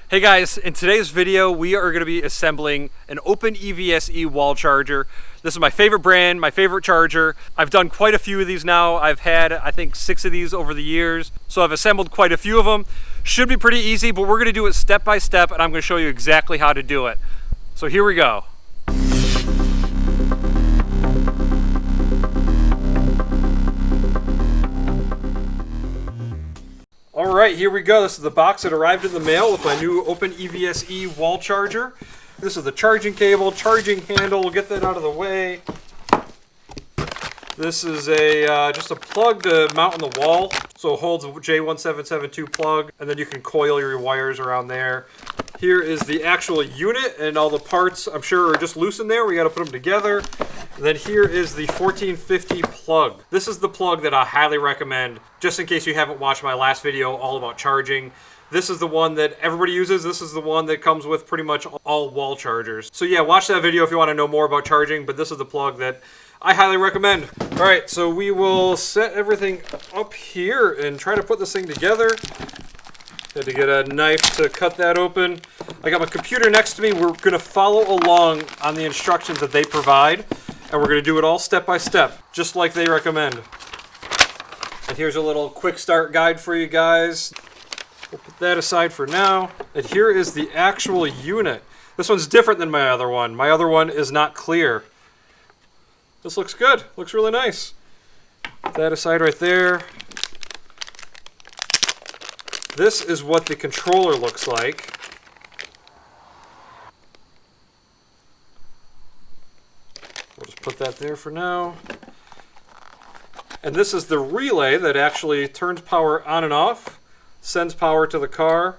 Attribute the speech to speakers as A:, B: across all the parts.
A: Hey guys, in today's video we are going to be assembling an OpenEVSE wall charger. This is my favorite brand, my favorite charger. I've done quite a few of these now. I've had, I think, 6 of these over the years. So I've assembled quite a few of them. Should be pretty easy, but we're going to do it step by step and I'm going to show you exactly how to do it. So here we go. Alright, here we go. This is the box that arrived in the mail with my new OpenEVSE wall charger. This is the charging cable, charging handle. We'll get that out of the way. This is just a plug to mount on the wall. So it holds a J1772 plug, and then you can coil your wires around there. Here is the actual unit, and all the parts, I'm sure, are just loose in there. We got to put them together. And then here is the 1450 plug. This is the plug that I highly recommend, just in case you haven't watched my last video all about charging. This is the one that everybody uses. This is the one that comes with pretty much all wall chargers. So yeah, watch that video if you want to know more about charging, but this is the plug that I highly recommend. All right, so we will set everything up here and try to put this thing together. Had to get a knife to cut that open. I got my computer next to me. We're going to follow along on the instructions that they provide, and we're going to do it all step by step, just like they recommend. And here's a little quick start guide for you guys. We'll put that aside for now. And here is the actual unit. This one's different than my other one. My other one is not clear. This looks good. Looks really nice. Put that aside right there. This is what the controller looks like. We'll just put that there for now. And this is the relay that actually turns power on and off, sends power to the car.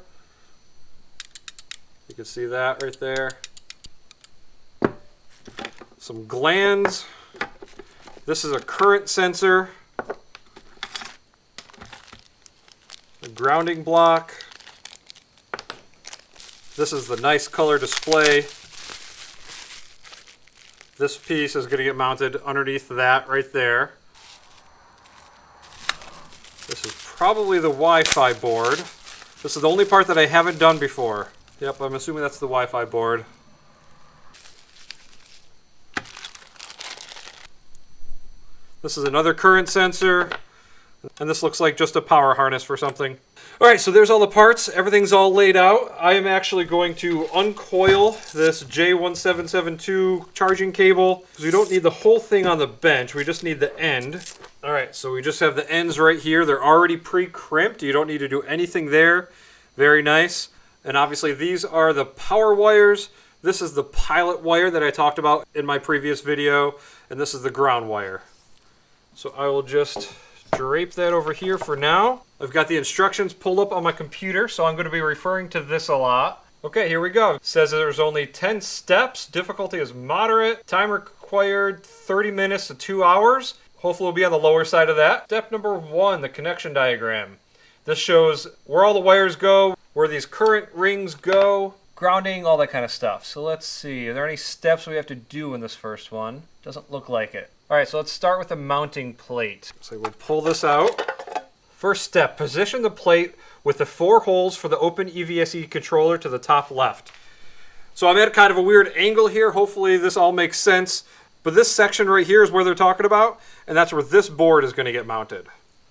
A: You can see that right there. Some glands. This is a current sensor. A grounding block. This is the nice color display. This piece is going to get mounted underneath that right there. This is probably the Wi-Fi board. This is the only part that I haven't done before. Yep, I'm assuming that's the Wi-Fi board. This is another current sensor. And this looks like just a power harness for something. Alright, so there's all the parts. Everything's all laid out. I am actually going to uncoil this J1772 charging cable, because we don't need the whole thing on the bench. We just need the end. Alright, so we just have the ends right here. They're already pre-crimped. You don't need to do anything there. Very nice. And obviously these are the power wires. This is the pilot wire that I talked about in my previous video. And this is the ground wire. So I will just drape that over here for now. I've got the instructions pulled up on my computer, so I'm going to be referring to this a lot. Okay, here we go. It says there's only 10 steps. Difficulty is moderate. Time required 30 minutes to 2 hours. Hopefully we'll be on the lower side of that. Step number 1, the connection diagram. This shows where all the wires go, where these current rings go, grounding, all that kind of stuff. So let's see, are there any steps we have to do in this first one? Doesn't look like it. Alright, so let's start with the mounting plate. So we'll pull this out. First step, position the plate with the 4 holes for the OpenEVSE controller to the top left. So I'm at kind of a weird angle here. Hopefully this all makes sense. But this section right here is where they're talking about, and that's where this board is going to get mounted.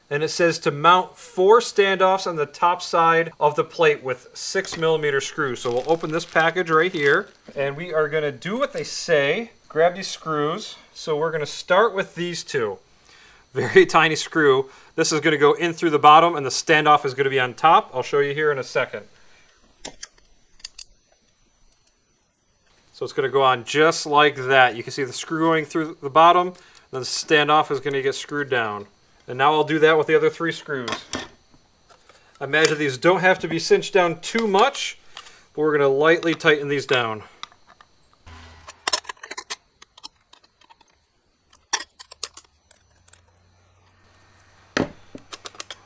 A: And it says to mount 4 standoffs on the top side of the plate with 6mm screws. So we'll open this package right here, and we are going to do what they say. Grab these screws. So we're going to start with these 2. Very tiny screw. This is going to go in through the bottom, and the standoff is going to be on top. I'll show you here in a second. So it's going to go on just like that. You can see the screw going through the bottom, and then the standoff is going to get screwed down. And now I'll do that with the other 3 screws. I imagine these don't have to be cinched down too much, but we're going to lightly tighten these down.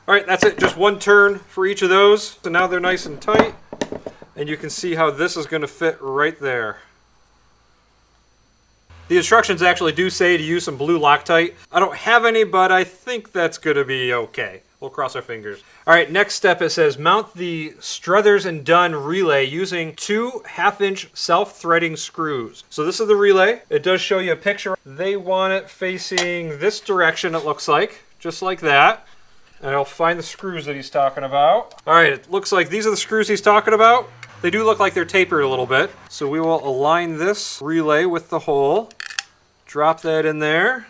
A: Alright, that's it. Just 1 turn for each of those. So now they're nice and tight. And you can see how this is going to fit right there. The instructions actually do say to use some blue Loctite. I don't have any, but I think that's going to be okay. We'll cross our fingers. All right, next step, it says mount the Struthers and Dunn relay using 2 1/2-inch self-threading screws. So this is the relay. It does show you a picture. They want it facing this direction, it looks like, just like that. And I'll find the screws that he's talking about. All right, it looks like these are the screws he's talking about. They do look like they're tapered a little bit. So we will align this relay with the hole. Drop that in there.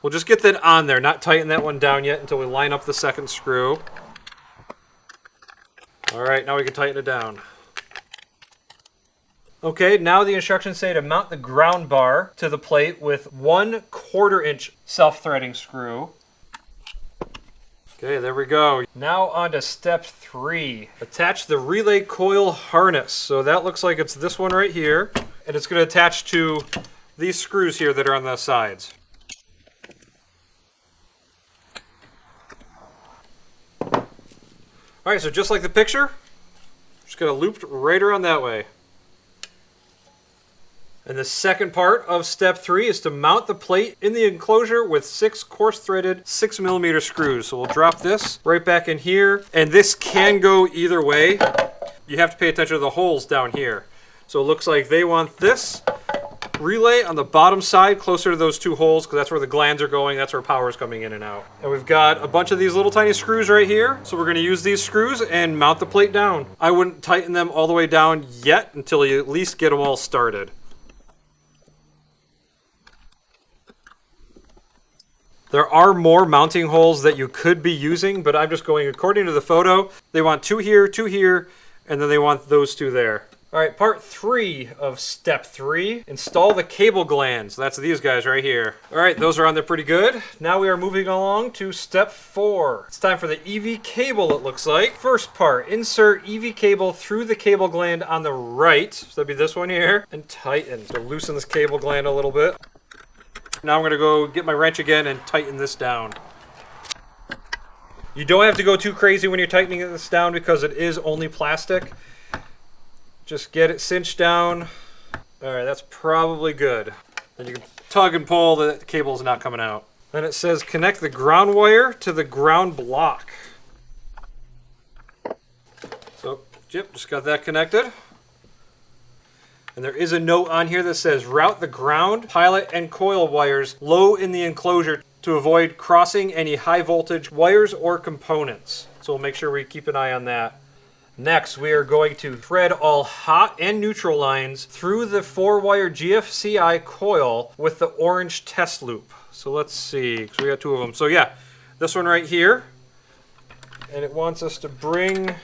A: We'll just get that on there, not tighten that one down yet until we line up the second screw. All right, now we can tighten it down. Okay, now the instructions say to mount the ground bar to the plate with 1/4 inch self-threading screw. Okay, there we go. Now on to step 3. Attach the relay coil harness. So that looks like it's this one right here, and it's going to attach to these screws here that are on the sides. All right, so just like the picture, just got it looped right around that way. And the second part of step 3 is to mount the plate in the enclosure with 6 coarse threaded 6mm screws. So we'll drop this right back in here, and this can go either way. You have to pay attention to the holes down here. So it looks like they want this relay on the bottom side closer to those 2 holes because that's where the glands are going, that's where power is coming in and out. And we've got a bunch of these little tiny screws right here, so we're going to use these screws and mount the plate down. I wouldn't tighten them all the way down yet until you at least get them all started. There are more mounting holes that you could be using, but I'm just going according to the photo. They want 2 here, 2 here, and then they want those 2 there. All right, part 3 of step 3, install the cable glands. That's these guys right here. All right, those are on there pretty good. Now we are moving along to step 4. It's time for the EV cable, it looks like. First part, insert EV cable through the cable gland on the right. So that'd be this one here, and tighten. So loosen this cable gland a little bit. Now I'm gonna go get my wrench again and tighten this down. You don't have to go too crazy when you're tightening this down because it is only plastic. Just get it cinched down. All right, that's probably good. Then you can tug and pull, the cable's not coming out. Then it says connect the ground wire to the ground block. So, yep, just got that connected. And there is a note on here that says route the ground, pilot, and coil wires low in the enclosure to avoid crossing any high voltage wires or components. So we'll make sure we keep an eye on that. Next, we are going to thread all hot and neutral lines through the 4-wire GFCI coil with the orange test loop. So let's see, so we got 2 of them. So yeah, this one right here, and it wants us to bring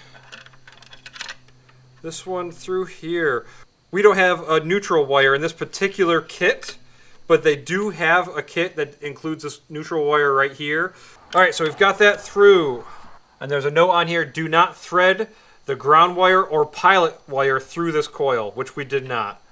A: this one through here. We don't have a neutral wire in this particular kit, but they do have a kit that includes this neutral wire right here. All right, so we've got that through. And there's a note on here, do not thread the ground wire or pilot wire through this coil, which we did not.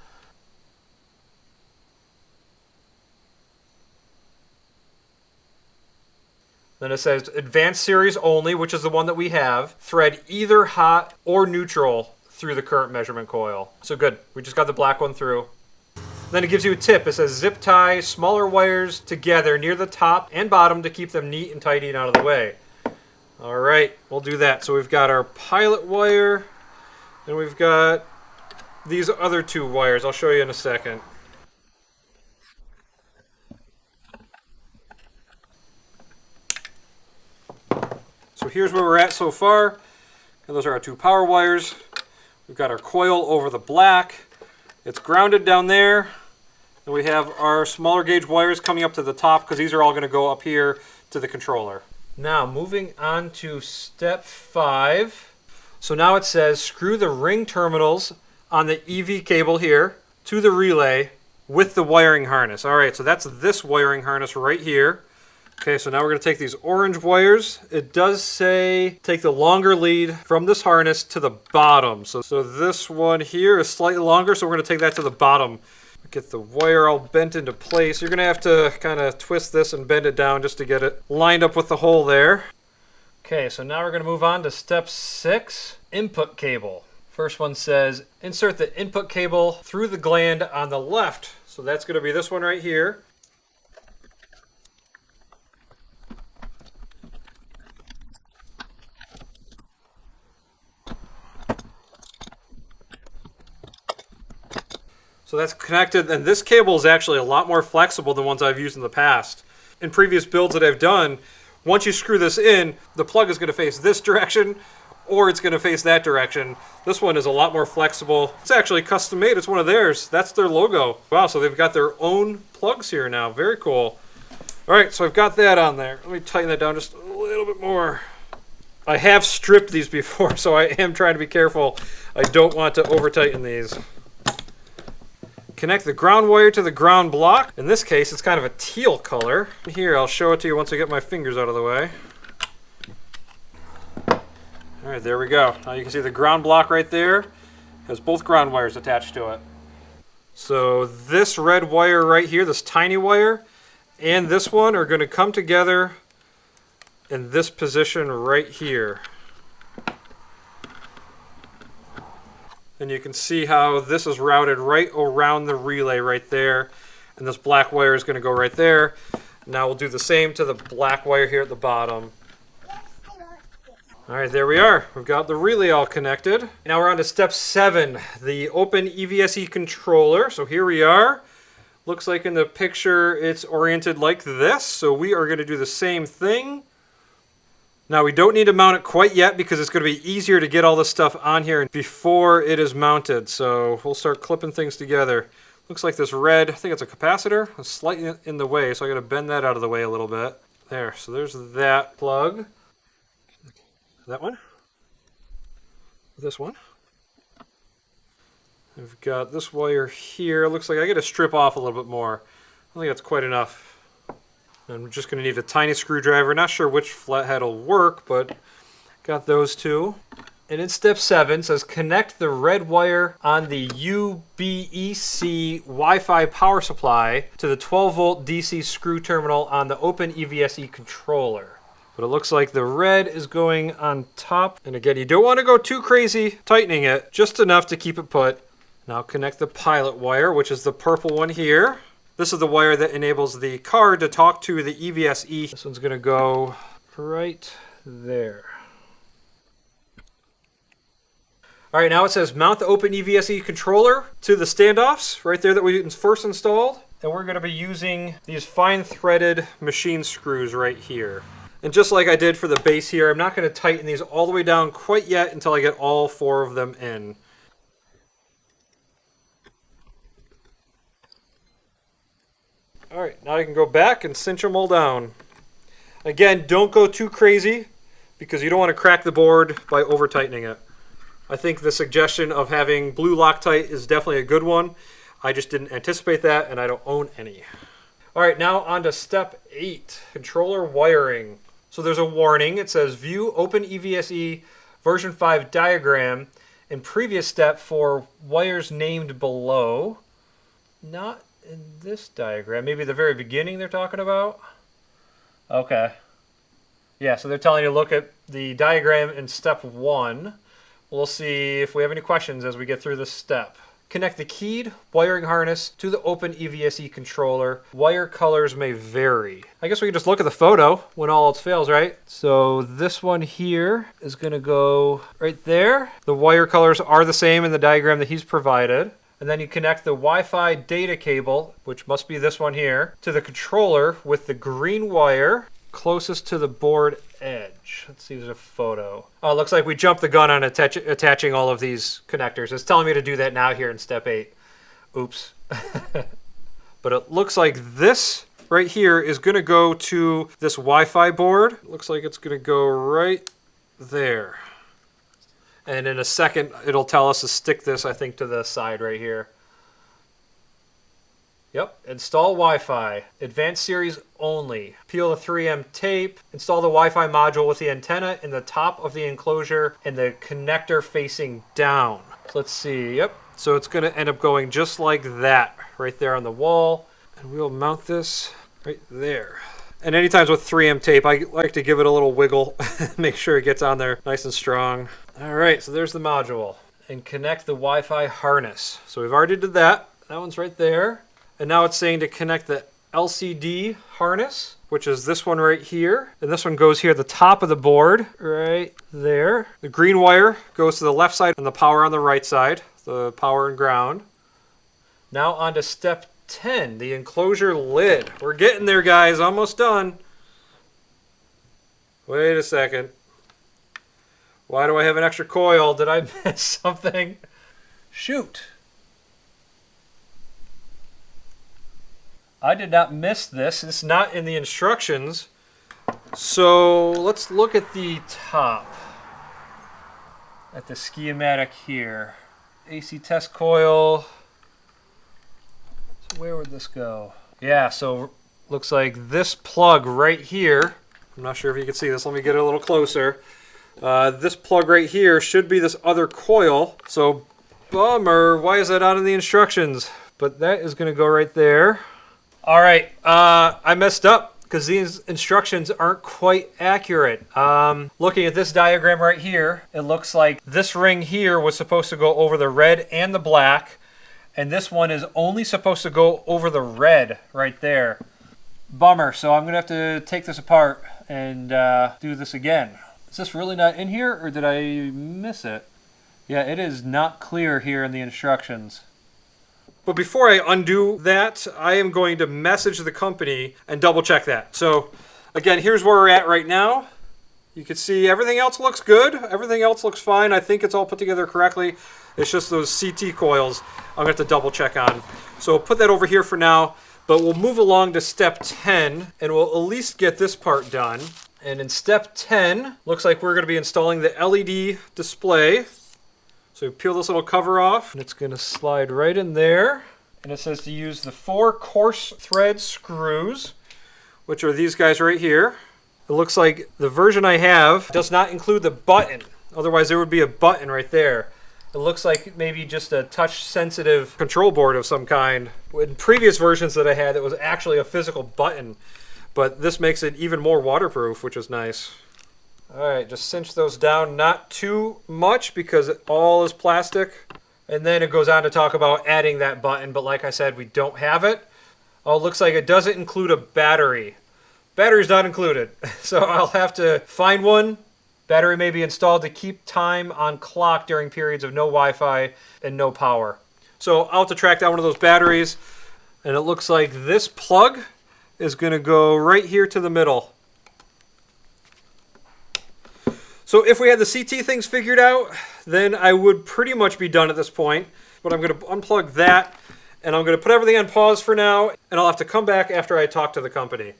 A: Then it says advanced series only, which is the one that we have. Thread either hot or neutral through the current measurement coil. So good, we just got the black one through. Then it gives you a tip. It says zip tie smaller wires together near the top and bottom to keep them neat and tidy and out of the way. All right, we'll do that. So we've got our pilot wire, and we've got these other 2 wires. I'll show you in a second. So here's where we're at so far. And those are our 2 power wires. We've got our coil over the black. It's grounded down there. And we have our smaller gauge wires coming up to the top because these are all going to go up here to the controller. Now moving on to step 5. So now it says screw the ring terminals on the EV cable here to the relay with the wiring harness. All right, so that's this wiring harness right here. Okay, so now we're going to take these orange wires. It does say take the longer lead from this harness to the bottom. So this one here is slightly longer, so we're going to take that to the bottom. Get the wire all bent into place. You're going to have to kind of twist this and bend it down just to get it lined up with the hole there. Okay, so now we're going to move on to step 6, input cable. First one says insert the input cable through the gland on the left. So that's going to be this one right here. So that's connected, and this cable is actually a lot more flexible than ones I've used in the past. In previous builds that I've done, once you screw this in, the plug is going to face this direction, or it's going to face that direction. This one is a lot more flexible. It's actually custom made. It's one of theirs. That's their logo. Wow, so they've got their own plugs here now. Very cool. All right, so I've got that on there. Let me tighten that down just a little bit more. I have stripped these before, so I am trying to be careful. I don't want to over tighten these. Connect the ground wire to the ground block. In this case, it's kind of a teal color. Here, I'll show it to you once I get my fingers out of the way. All right, there we go. Now you can see the ground block right there has both ground wires attached to it. So this red wire right here, this tiny wire, and this one are going to come together in this position right here. And you can see how this is routed right around the relay right there. And this black wire is going to go right there. Now we'll do the same to the black wire here at the bottom. All right, there we are. We've got the relay all connected. Now we're on to step 7, the OpenEVSE controller. So here we are. Looks like in the picture it's oriented like this. So we are going to do the same thing. Now we don't need to mount it quite yet because it's going to be easier to get all this stuff on here before it is mounted. So we'll start clipping things together. Looks like this red, I think it's a capacitor, it's slightly in the way, so I got to bend that out of the way a little bit. There, so there's that plug. That one. This one. We've got this wire here. Looks like I got to strip off a little bit more. I think that's quite enough. I'm just going to need a tiny screwdriver. Not sure which flathead will work, but got those two. And in step 7, it says connect the red wire on the EVSE Wi-Fi power supply to the 12-volt DC screw terminal on the OpenEVSE controller. But it looks like the red is going on top. And again, you don't want to go too crazy tightening it, just enough to keep it put. Now connect the pilot wire, which is the purple one here. This is the wire that enables the card to talk to the EVSE. This one's going to go right there. All right, now it says mount the OpenEVSE controller to the standoffs right there that we first installed. And we're going to be using these fine threaded machine screws right here. And just like I did for the base here, I'm not going to tighten these all the way down quite yet until I get all 4 of them in. All right, now I can go back and cinch them all down. Again, don't go too crazy because you don't want to crack the board by over tightening it. I think the suggestion of having blue Loctite is definitely a good one. I just didn't anticipate that and I don't own any. All right, now on to step 8, controller wiring. So there's a warning. It says view OpenEVSE version 5 diagram in previous step for wires named below. Not in this diagram, maybe the very beginning they're talking about. Okay. Yeah, so they're telling you to look at the diagram in step 1. We'll see if we have any questions as we get through this step. Connect the keyed wiring harness to the OpenEVSE controller. Wire colors may vary. I guess we can just look at the photo when all else fails, right? So this one here is going to go right there. The wire colors are the same in the diagram that he's provided. And then you connect the Wi-Fi data cable, which must be this one here, to the controller with the green wire closest to the board edge. Let's see, there's a photo. Oh, it looks like we jumped the gun on attaching all of these connectors. It's telling me to do that now here in step 8. Oops. But it looks like this right here is going to go to this Wi-Fi board. It looks like it's going to go right there. And in a second, it'll tell us to stick this, I think, to the side right here. Yep, install Wi-Fi, advanced series only. Peel the 3M tape, install the Wi-Fi module with the antenna in the top of the enclosure and the connector facing down. So let's see, yep. So it's gonna end up going just like that, right there on the wall. And we'll mount this right there. And anytime with 3M tape, I like to give it a little wiggle, make sure it gets on there nice and strong. All right, so there's the module. And connect the Wi-Fi harness. So we've already did that. That one's right there. And now it's saying to connect the LCD harness, which is this one right here. And this one goes here at the top of the board, right there. The green wire goes to the left side and the power on the right side, the power and ground. Now on to step 10, the enclosure lid. We're getting there, guys. Almost done. Wait a second. Why do I have an extra coil? Did I miss something? Shoot. I did not miss this. It's not in the instructions. So let's look at the top. At the schematic here. AC test coil. So where would this go? Yeah, so looks like this plug right here. I'm not sure if you can see this. Let me get it a little closer. This plug right here should be this other coil. So bummer. Why is that out in the instructions? But that is going to go right there. All right, I messed up because these instructions aren't quite accurate. Looking at this diagram right here, it looks like this ring here was supposed to go over the red and the black, and this one is only supposed to go over the red right there. Bummer, so I'm gonna have to take this apart and do this again. Is this really not in here, or did I miss it? Yeah, it is not clear here in the instructions. But before I undo that, I am going to message the company and double check that. So again, here's where we're at right now. You can see everything else looks good. Everything else looks fine. I think it's all put together correctly. It's just those CT coils I'm going to have to double check on. So we'll put that over here for now, but we'll move along to step 10 and we'll at least get this part done. And in step 10, looks like we're going to be installing the LED display. So peel this little cover off, and it's going to slide right in there. And it says to use the 4 coarse thread screws, which are these guys right here. It looks like the version I have does not include the button. Otherwise, there would be a button right there. It looks like maybe just a touch-sensitive control board of some kind. In previous versions that I had, it was actually a physical button. But this makes it even more waterproof, which is nice. All right, just cinch those down, not too much because it all is plastic. And then it goes on to talk about adding that button, but like I said, we don't have it. Oh, it looks like it doesn't include a battery. Battery's not included, so I'll have to find one. Battery may be installed to keep time on clock during periods of no Wi-Fi and no power. So I'll have to track down one of those batteries, and it looks like this plug is going to go right here to the middle. So if we had the CT things figured out, then I would pretty much be done at this point. But I'm going to unplug that, and I'm going to put everything on pause for now, and I'll have to come back after I talk to the company.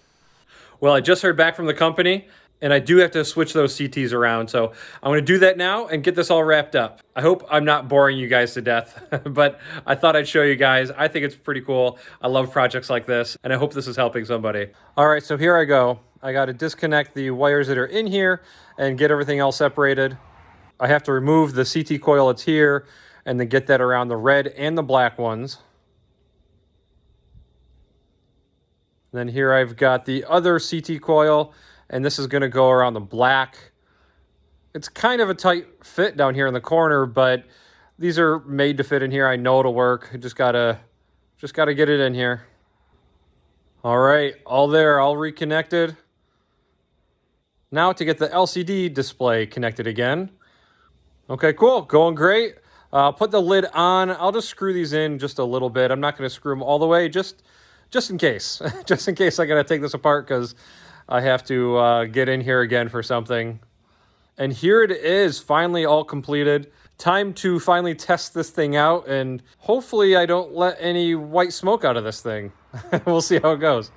A: Well, I just heard back from the company, and I do have to switch those CTs around. So I'm going to do that now and get this all wrapped up. I hope I'm not boring you guys to death, but I thought I'd show you guys. I think it's pretty cool. I love projects like this, and I hope this is helping somebody. All right, so here I go. I got to disconnect the wires that are in here and get everything else separated. I have to remove the CT coil that's here and then get that around the red and the black ones. Then here I've got the other CT coil, and this is going to go around the black. It's kind of a tight fit down here in the corner, but these are made to fit in here. I know it'll work. I just gotta get it in here. All right, all there, all reconnected. Now to get the LCD display connected again. Okay, cool, going great. Put the lid on. I'll just screw these in just a little bit. I'm not going to screw them all the way, just in case. Just in case I got to take this apart because I have to get in here again for something. And here it is, finally all completed. Time to finally test this thing out, and hopefully I don't let any white smoke out of this thing. We'll see how it goes.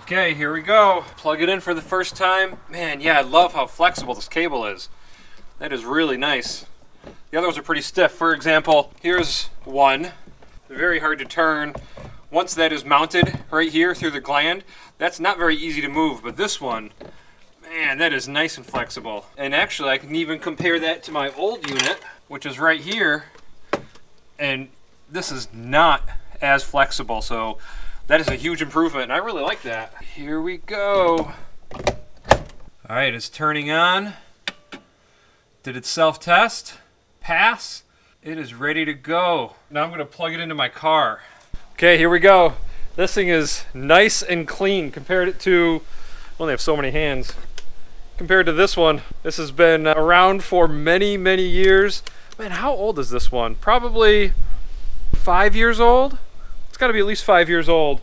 A: Okay, here we go. Plug it in for the first time. Man, yeah, I love how flexible this cable is. That is really nice. The other ones are pretty stiff. For example, here's one. They're very hard to turn. Once that is mounted right here through the gland, that's not very easy to move, but this one, man, that is nice and flexible. And actually, I can even compare that to my old unit, which is right here, and this is not as flexible, so that is a huge improvement, and I really like that. Here we go. All right, it's turning on. Did it self-test? Pass. It is ready to go. Now I'm going to plug it into my car. Okay, here we go. This thing is nice and clean compared it to, I only have so many hands. Compared to this one, this has been around for many, many years. Man, how old is this one? Probably 5 years old. It's got to be at least 5 years old.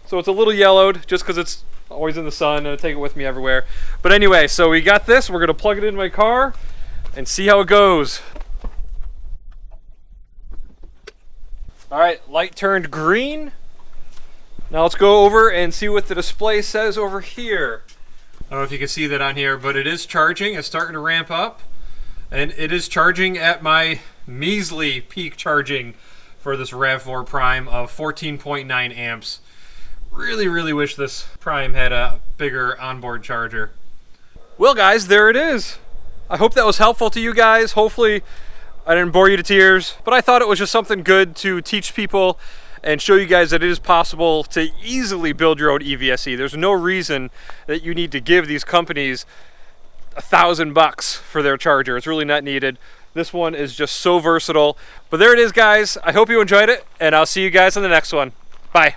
A: So it's a little yellowed just because it's always in the sun, and I take it with me everywhere. But anyway, so we got this. We're going to plug it into my car and see how it goes. All right, light turned green. Now let's go over and see what the display says over here. I don't know if you can see that on here, but it is charging. It's starting to ramp up. And it is charging at my measly peak charging for this RAV4 Prime of 14.9 amps. Really, really wish this Prime had a bigger onboard charger. Well guys, there it is. I hope that was helpful to you guys. Hopefully I didn't bore you to tears, but I thought it was just something good to teach people and show you guys that it is possible to easily build your own EVSE. There's no reason that you need to give these companies $1,000 for their charger. It's really not needed. This one is just so versatile. But there it is, guys. I hope you enjoyed it, and I'll see you guys in the next one. Bye.